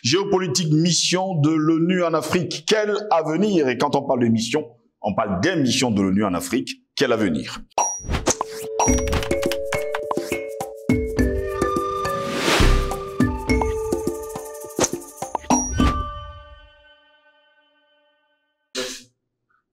Géopolitique, mission de l'ONU en Afrique. Quel avenir? Et quand on parle de mission, on parle des missions de l'ONU en Afrique. Quel avenir?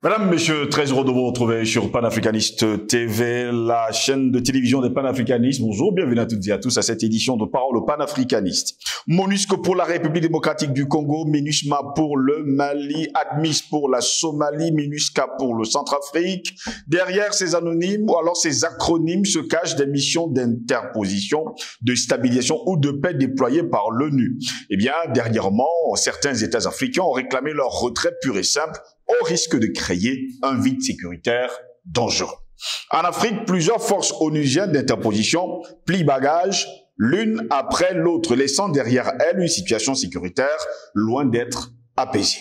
Mesdames, Messieurs, très heureux de vous retrouver sur Panafricaniste TV, la chaîne de télévision des panafricanistes. Bonjour, bienvenue à toutes et à tous à cette édition de Parole panafricaniste. MONUSCO pour la République démocratique du Congo, MINUSMA pour le Mali, ADMIS pour la Somalie, MINUSCA pour le Centrafrique. Derrière ces anonymes ou alors ces acronymes se cachent des missions d'interposition, de stabilisation ou de paix déployées par l'ONU. Eh bien, dernièrement, certains États africains ont réclamé leur retrait pur et simple au risque de créer un vide sécuritaire dangereux. En Afrique, plusieurs forces onusiennes d'interposition plient bagages l'une après l'autre, laissant derrière elles une situation sécuritaire loin d'être apaisée.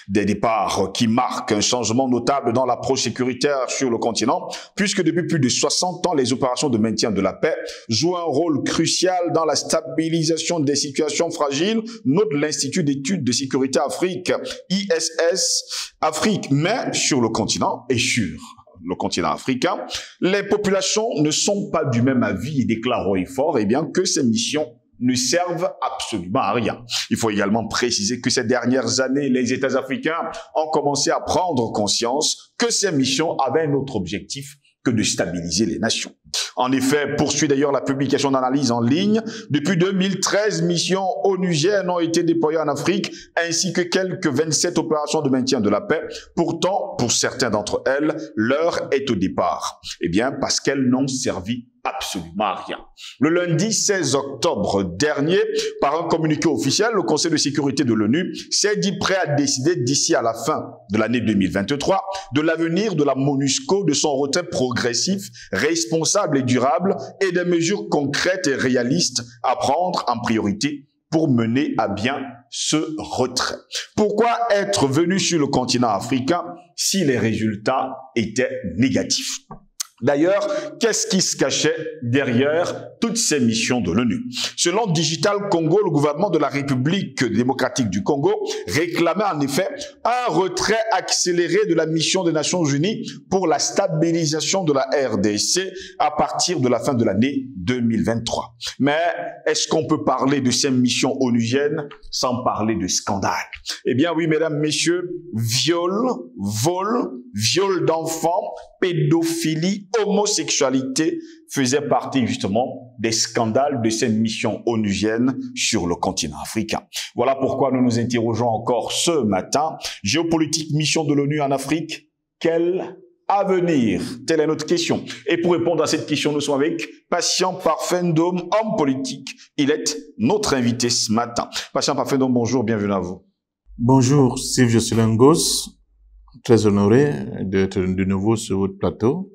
Des départs qui marquent un changement notable dans l'approche sécuritaire sur le continent, puisque depuis plus de 60 ans, les opérations de maintien de la paix jouent un rôle crucial dans la stabilisation des situations fragiles, note l'Institut d'études de sécurité Afrique, ISS Afrique. Mais sur le continent et sur le continent africain, les populations ne sont pas du même avis et déclarent haut et fort que ces missions ne servent absolument à rien. Il faut également préciser que ces dernières années, les États africains ont commencé à prendre conscience que ces missions avaient un autre objectif que de stabiliser les nations. En effet, poursuit d'ailleurs la publication d'analyses en ligne, depuis 2013, missions onusiennes ont été déployées en Afrique, ainsi que quelques 27 opérations de maintien de la paix. Pourtant, pour certains d'entre elles, l'heure est au départ. Eh bien, parce qu'elles n'ont servi absolument à rien. Le lundi 16 octobre dernier, par un communiqué officiel, le Conseil de sécurité de l'ONU s'est dit prêt à décider d'ici à la fin de l'année 2023 de l'avenir de la MONUSCO, de son retrait progressif, responsable et durable et des mesures concrètes et réalistes à prendre en priorité pour mener à bien ce retrait. Pourquoi être venu sur le continent africain si les résultats étaient négatifs? D'ailleurs, qu'est-ce qui se cachait derrière toutes ces missions de l'ONU? Selon Digital Congo, le gouvernement de la République démocratique du Congo réclamait en effet un retrait accéléré de la mission des Nations Unies pour la stabilisation de la RDC à partir de la fin de l'année 2023. Mais est-ce qu'on peut parler de ces missions onusiennes sans parler de scandale? Eh bien oui, mesdames, messieurs, viol, vol, viol d'enfants, pédophilie, homosexualité faisaient partie justement des scandales de ces missions onusiennes sur le continent africain. Voilà pourquoi nous nous interrogeons encore ce matin. Géopolitique, mission de l'ONU en Afrique, quel avenir? Telle est notre question. Et pour répondre à cette question, nous sommes avec Patient Parfendome, homme politique. Il est notre invité ce matin. Patient Parfendome, bonjour, bienvenue à vous. Bonjour, Steve Jocelyn-Gos. Très honoré d'être de nouveau sur votre plateau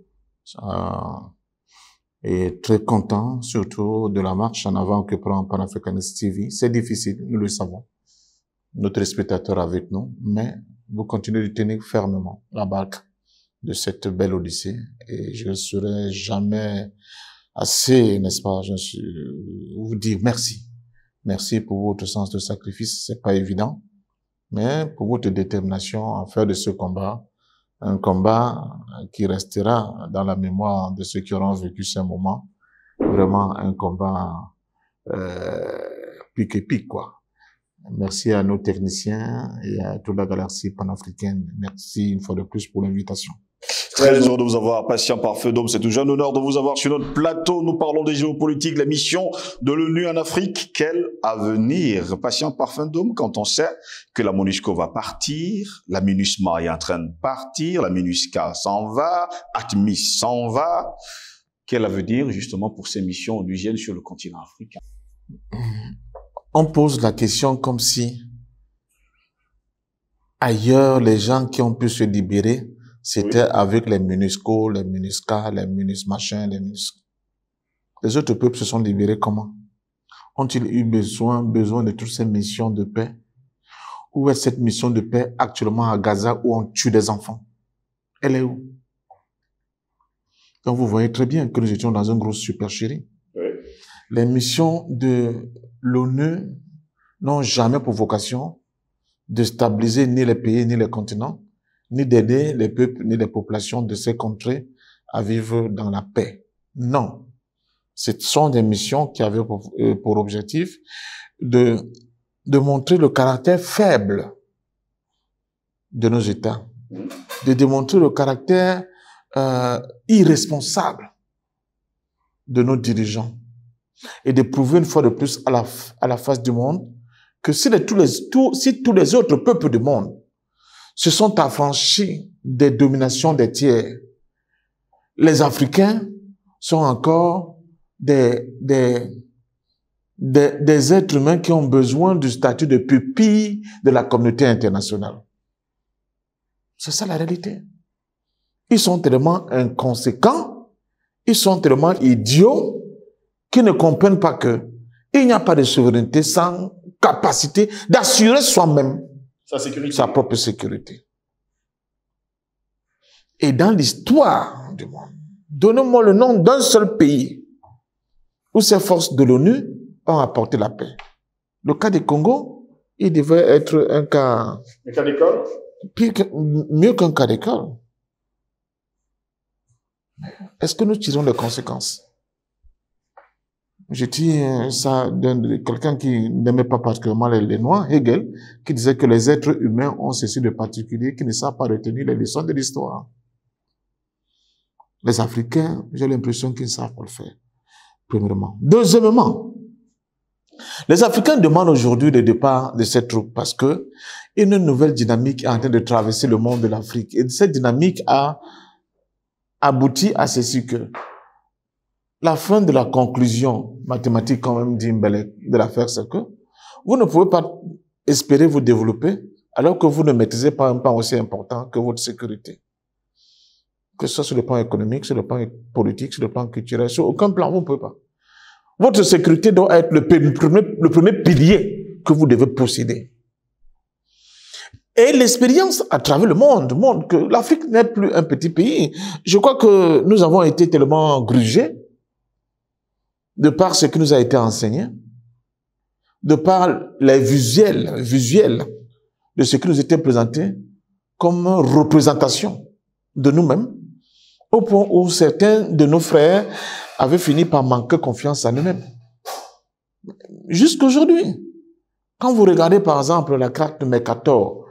et très content surtout de la marche en avant que prend Panafricanist TV. C'est difficile, nous le savons. Notre spectateur avec nous, mais vous continuez de tenir fermement la barque de cette belle odyssée et je ne serai jamais assez, n'est-ce pas, vous dire merci. Merci pour votre sens de sacrifice, c'est pas évident. Mais pour votre détermination à faire de ce combat un combat qui restera dans la mémoire de ceux qui auront vécu ce moment, vraiment un combat pique et pique, quoi. Merci à nos techniciens et à toute la galaxie panafricaine. Merci une fois de plus pour l'invitation. Très heureux de vous avoir, Patient Parfendome. C'est toujours un honneur de vous avoir sur notre plateau. Nous parlons des géopolitiques, la mission de l'ONU en Afrique. Quel avenir? Patient Parfendome, quand on sait que la MONUSCO va partir, la MINUSMA est en train de partir, la MINUSCA s'en va, ATMIS s'en va. Quel avenir, justement, pour ces missions onusiennes sur le continent africain? On pose la question comme si ailleurs, les gens qui ont pu se libérer, c'était avec les MINUSCO, les MINUSCA, les MINUSMACHIN, les MINUSCA. Les autres peuples se sont libérés comment? Ont-ils eu besoin de toutes ces missions de paix? Où est cette mission de paix actuellement à Gaza où on tue des enfants? Elle est où? Donc vous voyez très bien que nous étions dans une grosse supercherie. Les missions de l'ONU n'ont jamais pour vocation de stabiliser ni les pays, ni les continents, ni d'aider les peuples, ni les populations de ces contrées à vivre dans la paix. Non. Ce sont des missions qui avaient pour objectif de montrer le caractère faible de nos États, de démontrer le caractère irresponsable de nos dirigeants et de prouver une fois de plus à la face du monde que si tous les autres peuples du monde se sont affranchis des dominations des tiers, les Africains sont encore des êtres humains qui ont besoin du statut de pupille de la communauté internationale. C'est ça la réalité. Ils sont tellement inconséquents, ils sont tellement idiots qu'ils ne comprennent pas que il n'y a pas de souveraineté sans capacité d'assurer soi-même sa propre sécurité. Et dans l'histoire du monde, donnez-moi le nom d'un seul pays où ces forces de l'ONU ont apporté la paix. Le cas du Congo, il devait être un cas... Un cas d'école? Mieux qu'un cas d'école. Est-ce que nous tirons les conséquences? Je dis ça de quelqu'un qui n'aimait pas particulièrement les Noirs, Hegel, qui disait que les êtres humains ont ceci de particulier, qui ne savent pas retenir les leçons de l'histoire. Les Africains, j'ai l'impression qu'ils ne savent pas le faire, premièrement. Deuxièmement, les Africains demandent aujourd'hui le départ de cette troupe parce que une nouvelle dynamique est en train de traverser le monde de l'Afrique. Et cette dynamique a abouti à ceci que la fin de la conclusion mathématique, quand même, dit Mbele, de l'affaire, c'est que vous ne pouvez pas espérer vous développer alors que vous ne maîtrisez pas un pan aussi important que votre sécurité. Que ce soit sur le plan économique, sur le plan politique, sur le plan culturel, sur aucun plan, vous ne pouvez pas. Votre sécurité doit être le premier pilier que vous devez posséder. Et l'expérience à travers le monde montre que l'Afrique n'est plus un petit pays. Je crois que nous avons été tellement grugés de par ce qui nous a été enseigné, de par les visuels de ce qui nous était présenté comme représentation de nous-mêmes, au point où certains de nos frères avaient fini par manquer confiance en eux-mêmes. Jusqu'aujourd'hui, quand vous regardez par exemple la carte de Mercator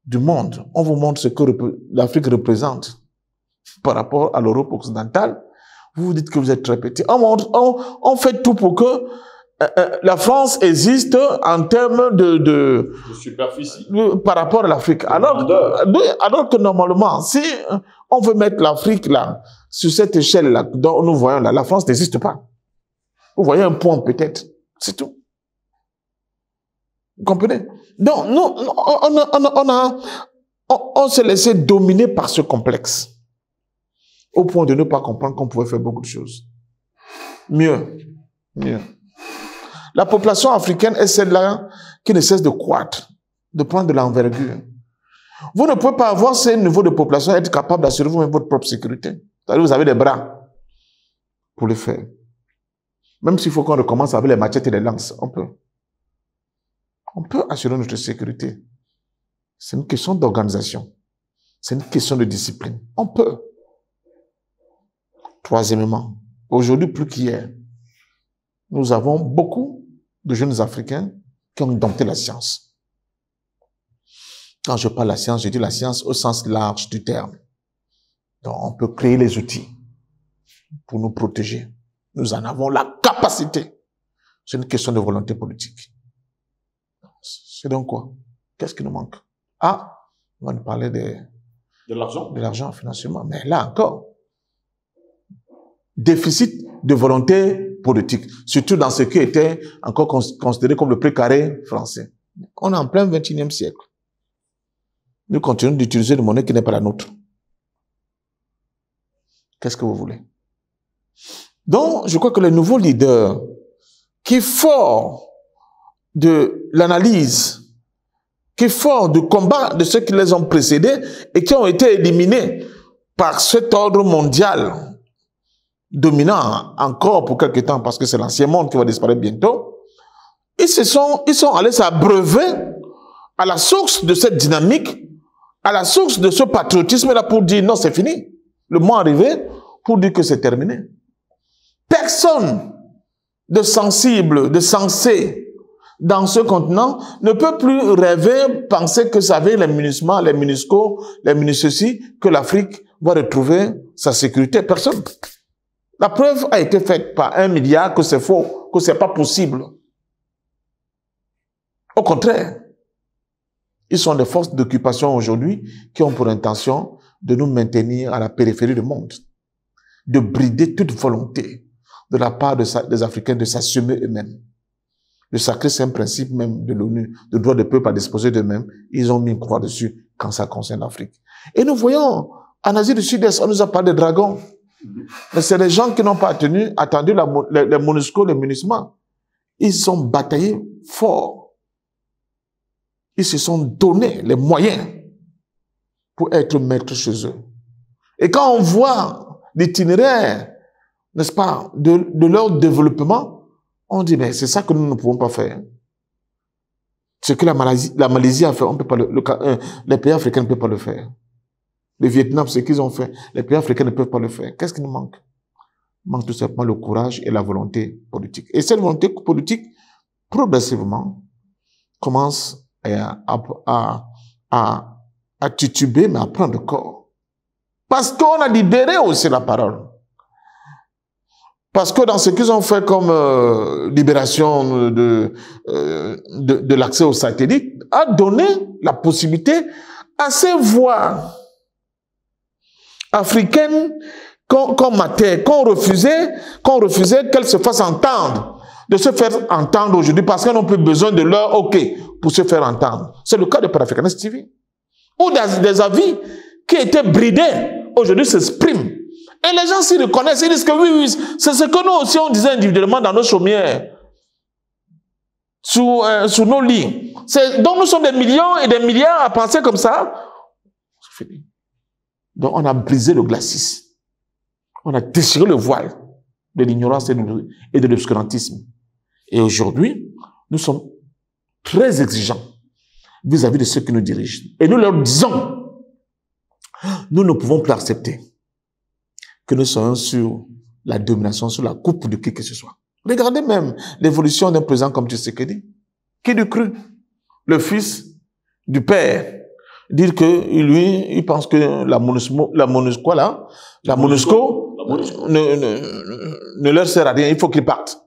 du monde, on vous montre ce que l'Afrique représente par rapport à l'Europe occidentale, vous vous dites que vous êtes très petit. On fait tout pour que la France existe en termes de superficie par rapport à l'Afrique. Alors que normalement, si on veut mettre l'Afrique là, sur cette échelle-là, dont nous voyons là, la France n'existe pas. Vous voyez un point peut-être, c'est tout. Vous comprenez? Donc, nous, on s'est laissé dominer par ce complexe. Au point de ne pas comprendre qu'on pouvait faire beaucoup de choses. Mieux. La population africaine est celle-là qui ne cesse de croître, de prendre de l'envergure. Vous ne pouvez pas avoir ce niveau de population et être capable d'assurer vous-même votre propre sécurité. C'est-à-dire vous avez des bras pour le faire. Même s'il faut qu'on recommence avec les machettes et les lances, on peut. On peut assurer notre sécurité. C'est une question d'organisation. C'est une question de discipline. On peut. Troisièmement, aujourd'hui plus qu'hier, nous avons beaucoup de jeunes Africains qui ont dompté la science. Quand je parle de la science, je dis la science au sens large du terme. Donc, on peut créer les outils pour nous protéger. Nous en avons la capacité. C'est une question de volonté politique. C'est donc quoi? Qu'est-ce qui nous manque? Ah, on va nous parler de l'argent. De l'argent, financièrement. Mais là encore, déficit de volonté politique, surtout dans ce qui était encore considéré comme le précaré français. On est en plein 21e siècle. Nous continuons d'utiliser une monnaie qui n'est pas la nôtre. Qu'est-ce que vous voulez? Donc, je crois que les nouveaux leaders, qui fort de l'analyse, qui fort du combat de ceux qui les ont précédés et qui ont été éliminés par cet ordre mondial dominant encore pour quelque temps, parce que c'est l'ancien monde qui va disparaître bientôt, ils sont allés s'abreuver à la source de cette dynamique, à la source de ce patriotisme-là pour dire non, c'est fini. Le moment arrivé pour dire que c'est terminé. Personne de sensible, de sensé dans ce continent ne peut plus rêver, penser que ça avec les MINUSMA, les MINUSCO, les MINUSCECI, que l'Afrique va retrouver sa sécurité. Personne. La preuve a été faite par un média que c'est faux, que c'est pas possible. Au contraire, ils sont des forces d'occupation aujourd'hui qui ont pour intention de nous maintenir à la périphérie du monde, de brider toute volonté de la part des Africains de s'assumer eux-mêmes. Le sacré saint principe même de l'ONU, de droit des peuples à disposer d'eux-mêmes, ils ont mis une croix dessus quand ça concerne l'Afrique. Et nous voyons, en Asie du Sud-Est, on nous a parlé de dragons. Mais c'est les gens qui n'ont pas attendu les MONUSCO, les MINUSMA. Ils ont bataillé fort. Ils se sont donné les moyens pour être maîtres chez eux. Et quand on voit l'itinéraire, n'est-ce pas, de leur développement, on dit, mais c'est ça que nous ne pouvons pas faire. Ce que la Malaisie a fait, on peut pas les pays africains ne peuvent pas le faire. Le Vietnam, ce qu'ils ont fait, les pays africains ne peuvent pas le faire. Qu'est-ce qui nous manque? Il manque tout simplement le courage et la volonté politique. Et cette volonté politique, progressivement, commence à tituber, mais à prendre corps. Parce qu'on a libéré aussi la parole. Parce que dans ce qu'ils ont fait comme libération de l'accès aux satellites, a donné la possibilité à ces voix africaines qu'on matait, qu'on refusait qu'elles se fassent entendre, de se faire entendre aujourd'hui parce qu'on n'a plus besoin de leur OK pour se faire entendre. C'est le cas de Panafricanist TV. Où des avis qui étaient bridés, aujourd'hui s'expriment. Et les gens s'y reconnaissent, ils disent que oui, c'est ce que nous aussi on disait individuellement dans nos chaumières, sous nos lits. Donc nous sommes des millions et des milliards à penser comme ça. C'est fini. Donc on a brisé le glacis. On a déchiré le voile de l'ignorance et de l'obscurantisme. Et aujourd'hui, nous sommes très exigeants vis-à-vis de ceux qui nous dirigent. Et nous leur disons, nous ne pouvons plus accepter que nous soyons sur la domination, sur la coupe de qui que ce soit. Regardez même l'évolution d'un président comme Tshisekedi. Qui lui crut? Le fils du père. Dire que lui, il pense que la MONUSCO ne leur sert à rien, il faut qu'il parte.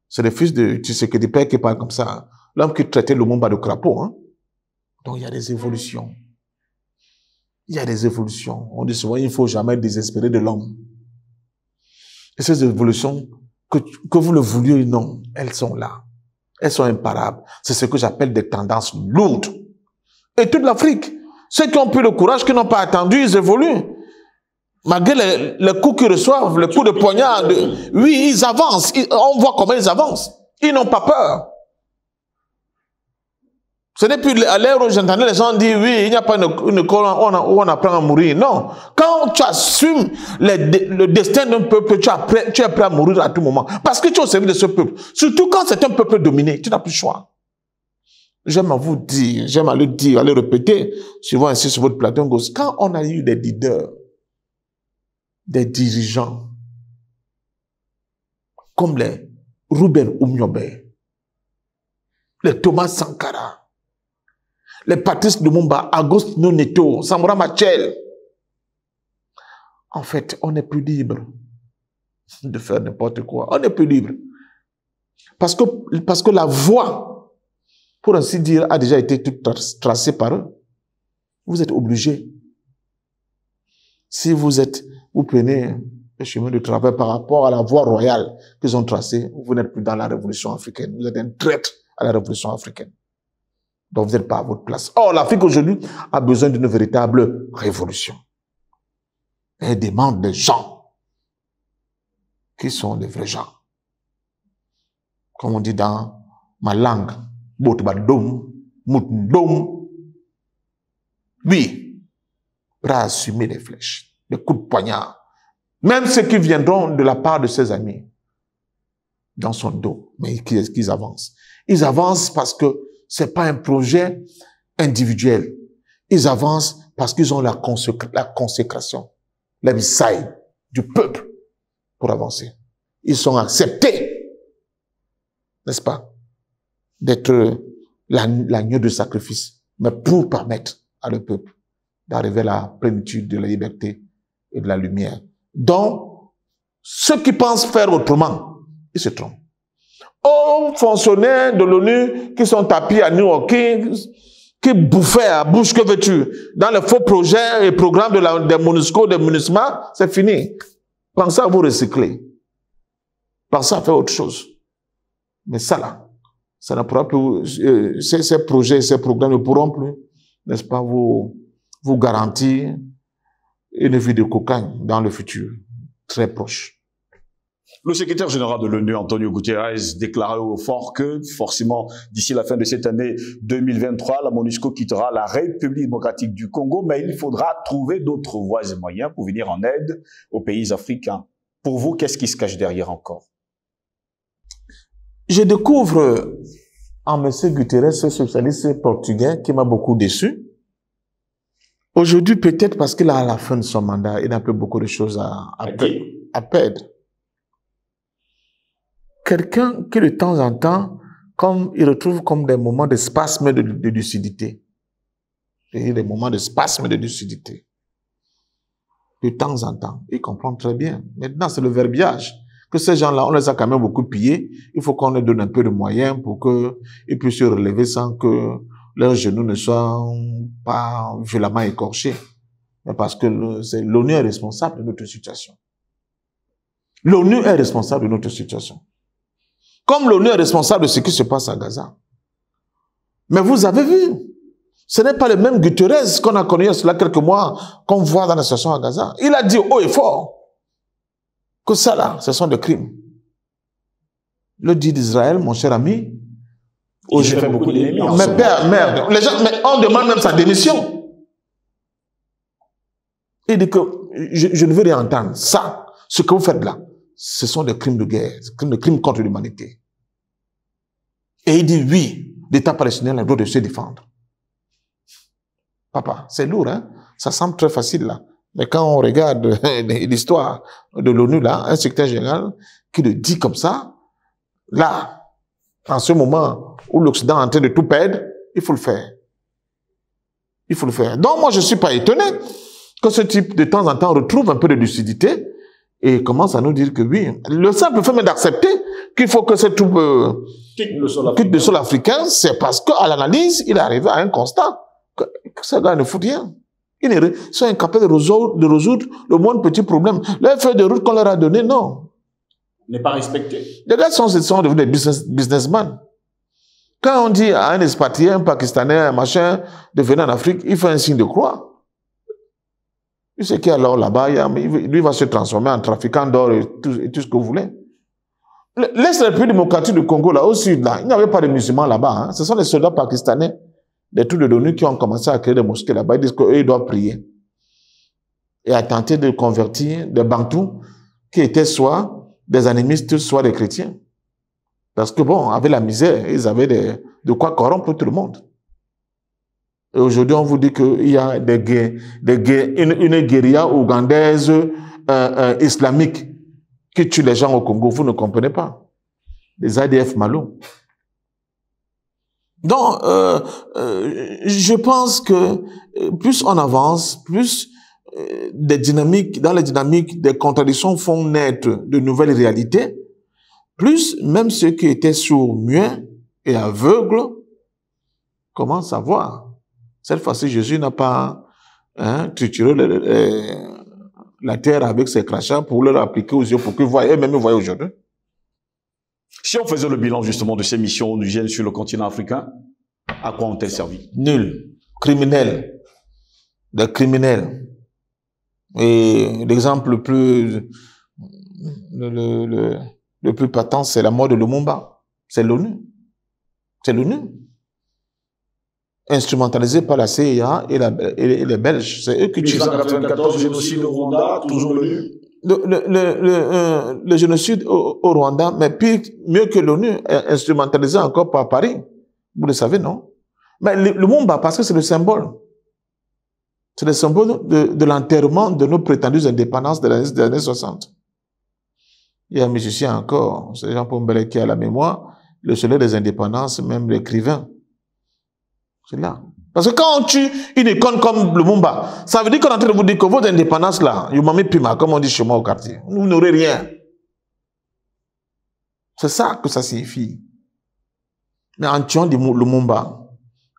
C'est le fils de Tshisekedi père qui parle comme ça. L'homme qui traitait le Lumumba de crapaud. Hein? Donc il y a des évolutions. Il y a des évolutions. On dit souvent, il ne faut jamais désespérer de l'homme. Et ces évolutions, que vous le vouliez ou non, elles sont là. Elles sont imparables. C'est ce que j'appelle des tendances lourdes. Et toute l'Afrique, ceux qui ont pris le courage, qui n'ont pas attendu, ils évoluent. Malgré les coups qu'ils reçoivent, les coups de poignard, oui, ils avancent. On voit comment ils avancent. Ils n'ont pas peur. Ce n'est plus à l'heure où j'entendais les gens dire, oui, il n'y a pas une école où on apprend à mourir. Non. Quand tu assumes le destin d'un peuple, tu es prêt à mourir à tout moment. Parce que tu es au service de ce peuple. Surtout quand c'est un peuple dominé, tu n'as plus le choix. J'aime à vous dire, j'aime à le dire, à le répéter, souvent ainsi sur votre plateau gauche. Quand on a eu des leaders, des dirigeants, comme les Ruben Umnyobe, les Thomas Sankara, les Patrice Lumumba, Agostino Neto, Samora Machel. En fait, on n'est plus libre de faire n'importe quoi. On n'est plus libre. Parce que la voie, pour ainsi dire, a déjà été toute tracée par eux. Vous êtes obligés. Si vous prenez le chemin de travail par rapport à la voie royale qu'ils ont tracée, vous n'êtes plus dans la révolution africaine. Vous êtes un traître à la révolution africaine. Donc vous n'êtes pas à votre place. Or, l'Afrique aujourd'hui a besoin d'une véritable révolution. Elle demande des gens qui sont des vrais gens. Comme on dit dans ma langue, oui, prêt à assumer les flèches, les coups de poignard, même ceux qui viendront de la part de ses amis dans son dos, mais qu'ils avancent. Ils avancent parce que c'est pas un projet individuel. Ils avancent parce qu'ils ont la consécration, la misaille du peuple pour avancer. Ils sont acceptés, n'est-ce pas, d'être l'agneau de sacrifice, mais pour permettre à le peuple d'arriver à la plénitude de la liberté et de la lumière. Donc, ceux qui pensent faire autrement, ils se trompent. Aux fonctionnaires de l'ONU qui sont tapis à New York, qui bouffaient à bouche, que veux-tu, dans les faux projets et programmes des MONUSCO, des MINUSMA, c'est fini. Pensez à vous recycler. Pensez à faire autre chose. Mais ça là, ça ne pourra plus, ces projets, ces programmes ne pourront plus, n'est-ce pas, vous garantir une vie de cocagne dans le futur, très proche. Le secrétaire général de l'ONU, Antonio Guterres, déclarait au fort que, forcément, d'ici la fin de cette année 2023, la MONUSCO quittera la République démocratique du Congo, mais il faudra trouver d'autres voies et moyens pour venir en aide aux pays africains. Pour vous, qu'est-ce qui se cache derrière encore? Je découvre en M. Guterres, ce socialiste portugais, qui m'a beaucoup déçu. Aujourd'hui, peut-être parce qu'il a à la fin de son mandat, il n'a plus beaucoup de choses à perdre. Quelqu'un qui, de temps en temps, comme il retrouve comme des moments de spasme de lucidité. Des moments de spasme de lucidité. De temps en temps. Il comprend très bien. Maintenant, c'est le verbiage. Que ces gens-là, on les a quand même beaucoup pillés. Il faut qu'on leur donne un peu de moyens pour qu'ils puissent se relever sans que leurs genoux ne soient pas violemment écorchés. Mais parce que l'ONU est responsable de notre situation. L'ONU est responsable de notre situation. Comme l'ONU est responsable de ce qui se passe à Gaza. Mais vous avez vu, ce n'est pas le même Guterres qu'on a connu il y a cela quelques mois, qu'on voit dans la situation à Gaza. Il a dit haut et fort que ça là, ce sont des crimes. Le dit d'Israël, mon cher ami, j'ai fait beaucoup d'ennemis. Mais merde, les gens, mais on demande même sa démission. Il dit que je ne veux rien entendre. Ça, ce que vous faites là, ce sont des crimes de guerre, des crimes contre l'humanité. Et il dit oui, l'État palestinien a le droit de se défendre. Papa, c'est lourd, hein? Ça semble très facile là. Mais quand on regarde l'histoire de l'ONU là, un secrétaire général qui le dit comme ça, là, en ce moment où l'Occident est en train de tout perdre, il faut le faire. Il faut le faire. Donc moi je ne suis pas étonné que ce type de temps en temps retrouve un peu de lucidité et commence à nous dire que oui, le simple fait d'accepter qu'il faut que ce troupe quitte le sol africain, c'est parce qu'à l'analyse, il est arrivé à un constat que ces gars ne foutent rien. Ils sont incapables de résoudre le moins petit problème. Les feuilles de route qu'on leur a donné, non. N'est pas respecté. Les gars sont devenus des businessmen. Quand on dit à un expatrié, un Pakistanais, un machin, de venir en Afrique, il fait un signe de croix. Il sait qu'alors là-bas, lui va se transformer en trafiquant d'or et tout ce que vous voulez. Laisse la République démocratique du Congo, là, au sud, là, il n'y avait pas de musulmans là-bas. Hein. Ce sont les soldats pakistanais, des trucs de l'ONU qui ont commencé à créer des mosquées là-bas. Ils disent qu'eux, ils doivent prier. Et à tenter de convertir des Bantous qui étaient soit des animistes, soit des chrétiens. Parce que bon, avec la misère, ils avaient de quoi corrompre tout le monde. Et aujourd'hui, on vous dit qu'il y a une guérilla ougandaise islamique qui tue les gens au Congo. Vous ne comprenez pas. Les ADF Malo. Donc, je pense que plus on avance, plus dans les dynamiques, des contradictions font naître de nouvelles réalités, plus même ceux qui étaient sourds, muets et aveugles commencent à voir. Cette fois-ci, Jésus n'a pas trituré la terre avec ses crachats pour leur appliquer aux yeux, pour qu'ils voient, eux-mêmes voient aujourd'hui. Si on faisait le bilan justement de ces missions onusiennes sur le continent africain, à quoi ont-elles servi? Nul. Criminels. Des criminels. Et l'exemple le plus patent, c'est la mort de Lumumba. C'est l'ONU. C'est l'ONU. Instrumentalisé par la CIA et les Belges. C'est eux qui tuent. 1994, génocide au Rwanda, toujours l'ONU. le génocide au Rwanda, mais mieux que l'ONU, instrumentalisé encore par Paris. Vous le savez, non? Mais le Lumumba, parce que c'est le symbole. C'est le symbole de l'enterrement de nos prétendues indépendances des années 60. Il y a un musicien encore, c'est Jean-Paul Mbele qui a la mémoire, le soleil des indépendances, même l'écrivain. C'est là. Parce que quand on tue une icône comme Lumumba, ça veut dire qu'on est en train de vous dire que vos indépendances là, Yumami Pima, comme on dit chez moi au quartier, vous n'aurez rien. C'est ça que ça signifie. Mais en tuant Lumumba,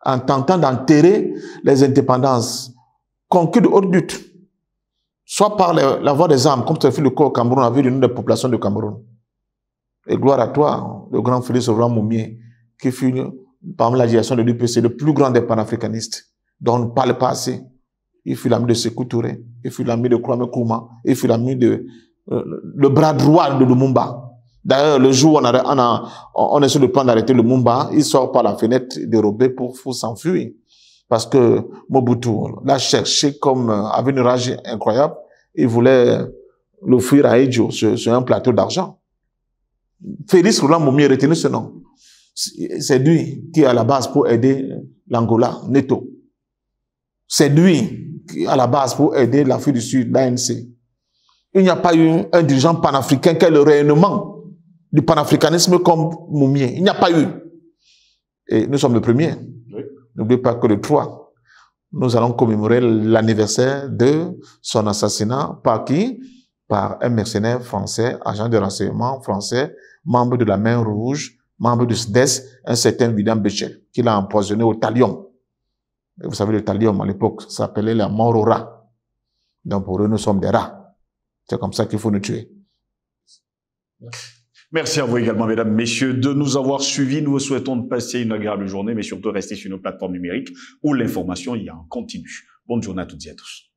en tentant d'enterrer les indépendances conquis de haute lutte, soit par la voie des armes, comme ça fait le cas au Cameroun, avec une des populations du Cameroun. Et gloire à toi, le grand Félix Houphouët-Boigny, qui fut, parmi la génération de l'UPC, le plus grand des panafricanistes, dont on ne parle pas assez. Il fut l'ami de Sékou Touré, il fut l'ami de Kwame Nkrumah, il fut l'ami de le bras droit de Lumumba. D'ailleurs, le jour où on est sur le plan d'arrêter Lumumba, il sort par la fenêtre dérobée pour s'enfuir. Parce que Mobutu l'a cherché comme, avec une rage incroyable, il voulait le fuir à Edjo sur un plateau d'argent. Félix Houphouët-Boigny, retenez ce nom. C'est lui qui est à la base pour aider l'Angola, Neto. C'est lui qui est à la base pour aider l'Afrique du Sud, l'ANC. Il n'y a pas eu un dirigeant panafricain qui a le rayonnement du panafricanisme comme Moumié. Il n'y a pas eu. Et nous sommes le premier. Oui. N'oubliez pas que le 3, nous allons commémorer l'anniversaire de son assassinat par qui? Par un mercenaire français, agent de renseignement français, membre de la Main Rouge, membre du SDES, un certain William Béchel, qui l'a empoisonné au thallium. Et vous savez, le thallium, à l'époque, s'appelait la mort aux rats. Donc, pour eux, nous sommes des rats. C'est comme ça qu'il faut nous tuer. Merci à vous également, mesdames, messieurs, de nous avoir suivis. Nous vous souhaitons de passer une agréable journée, mais surtout rester sur nos plateformes numériques où l'information y en continue. Bonne journée à toutes et à tous.